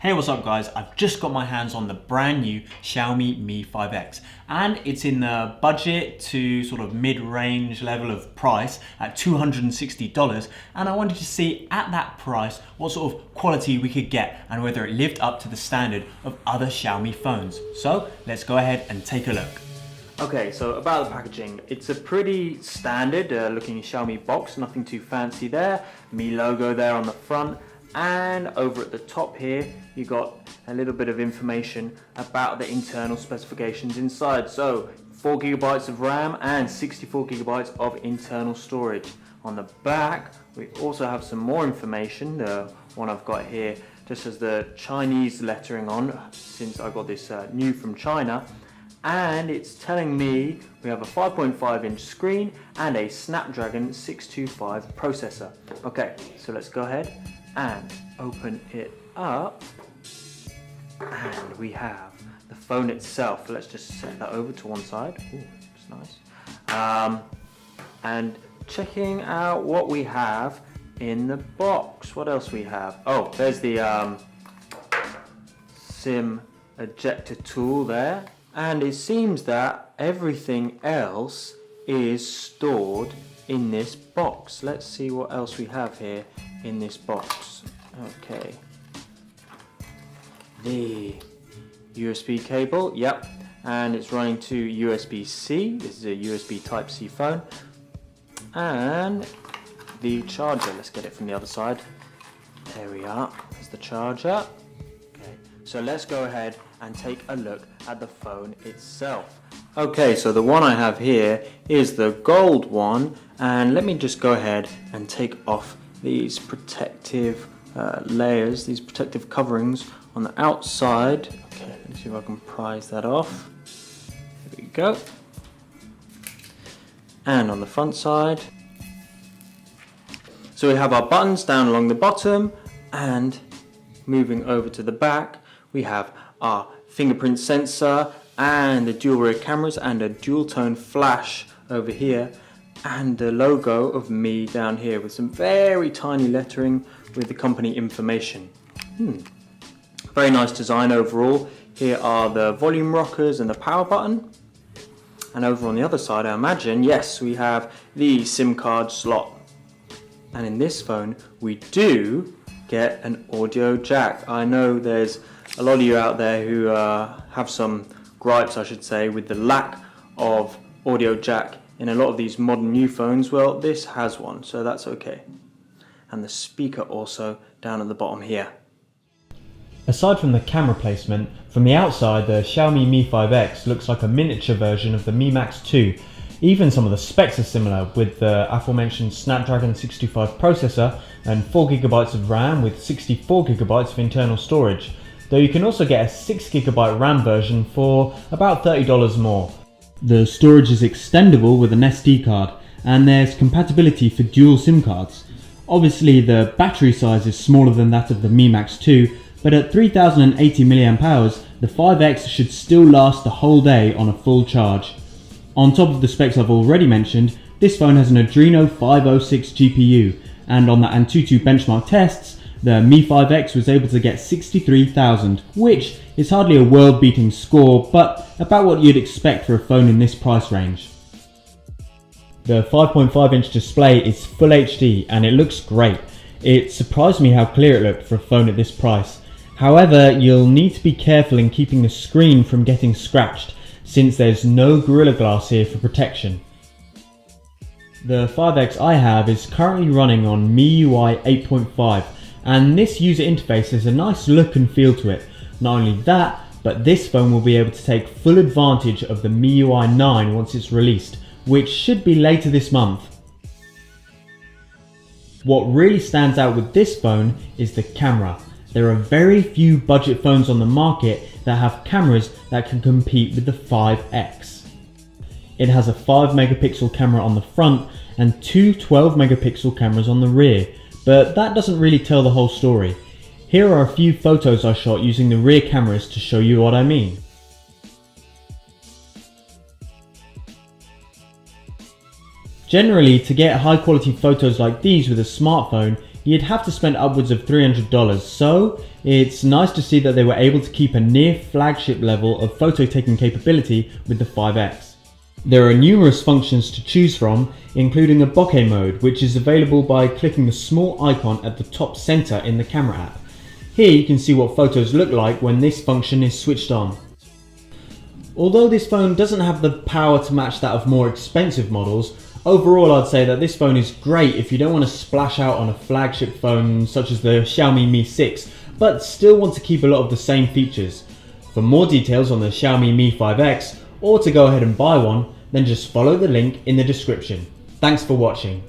Hey, what's up guys? I've just got my hands on the brand new Xiaomi Mi 5X and it's in the budget to sort of mid-range level of price at $260, and I wanted to see at that price what sort of quality we could get and whether it lived up to the standard of other Xiaomi phones. So let's go ahead and take a look. Okay, so about the packaging, it's a pretty standard looking Xiaomi box, nothing too fancy there. Mi logo there on the front. And over at the top here, you got a little bit of information about the internal specifications inside. So 4 GB of RAM and 64 GB of internal storage. On the back, we also have some more information. The one I've got here just has the Chinese lettering on, since I got this new from China. And it's telling me we have a 5.5-inch screen and a Snapdragon 625 processor. Okay, so let's go ahead and open it up, and we have the phone itself. Let's just set that over to one side. Ooh, that's nice. And checking out what we have in the box. What else we have? Oh, there's the SIM ejector tool there, and it seems that everything else is stored in this box. Let's see what else we have here in this box. Okay, the USB cable, yep, and it's running to USB-C. This is a USB Type-C phone. And the charger, let's get it from the other side. There we are, there's the charger. Okay, so let's go ahead and take a look at the phone itself. Okay, so the one I have here is the gold one, and let me just go ahead and take off these protective layers, these protective coverings on the outside. Okay, let's see if I can prise that off. There we go. And on the front side, so we have our buttons down along the bottom, and moving over to the back, we have our fingerprint sensor and the dual rear cameras and a dual tone flash over here, and the logo of Mi down here with some very tiny lettering with the company information. Very nice design overall. Here are the volume rockers and the power button. And over on the other side, I imagine, yes, we have the SIM card slot. And in this phone, we do get an audio jack. I know there's a lot of you out there who have some gripes, I should say, with the lack of audio jack in a lot of these modern new phones. Well, this has one, so that's okay. And the speaker also down at the bottom here. Aside from the camera placement, from the outside the Xiaomi Mi 5X looks like a miniature version of the Mi Max 2. Even some of the specs are similar, with the aforementioned Snapdragon 625 processor and 4 GB of RAM with 64 GB of internal storage. Though you can also get a 6 GB RAM version for about $30 more. The storage is extendable with an SD card, and there's compatibility for dual SIM cards. Obviously the battery size is smaller than that of the Mi Max 2, but at 3080 mAh, the 5X should still last the whole day on a full charge. On top of the specs I've already mentioned, this phone has an Adreno 506 GPU, and on the Antutu benchmark tests, the Mi 5X was able to get 63,000, which is hardly a world-beating score, but about what you'd expect for a phone in this price range. The 5.5-inch display is Full HD and it looks great. It surprised me how clear it looked for a phone at this price. However, you'll need to be careful in keeping the screen from getting scratched, since there's no Gorilla Glass here for protection. The 5X I have is currently running on MIUI 8.5, and this user interface has a nice look and feel to it. Not only that, but this phone will be able to take full advantage of the MIUI 9 once it's released, which should be later this month. What really stands out with this phone is the camera. There are very few budget phones on the market that have cameras that can compete with the 5X. It has a 5 megapixel camera on the front and two 12 megapixel cameras on the rear, but that doesn't really tell the whole story. Here are a few photos I shot using the rear cameras to show you what I mean. Generally, to get high quality photos like these with a smartphone, you'd have to spend upwards of $300, so it's nice to see that they were able to keep a near flagship level of photo taking capability with the 5X. There are numerous functions to choose from, including a bokeh mode, which is available by clicking the small icon at the top center in the camera app. Here you can see what photos look like when this function is switched on. Although this phone doesn't have the power to match that of more expensive models, overall I'd say that this phone is great if you don't want to splash out on a flagship phone such as the Xiaomi Mi 6, but still want to keep a lot of the same features. For more details on the Xiaomi Mi 5X, or to go ahead and buy one, then just follow the link in the description. Thanks for watching.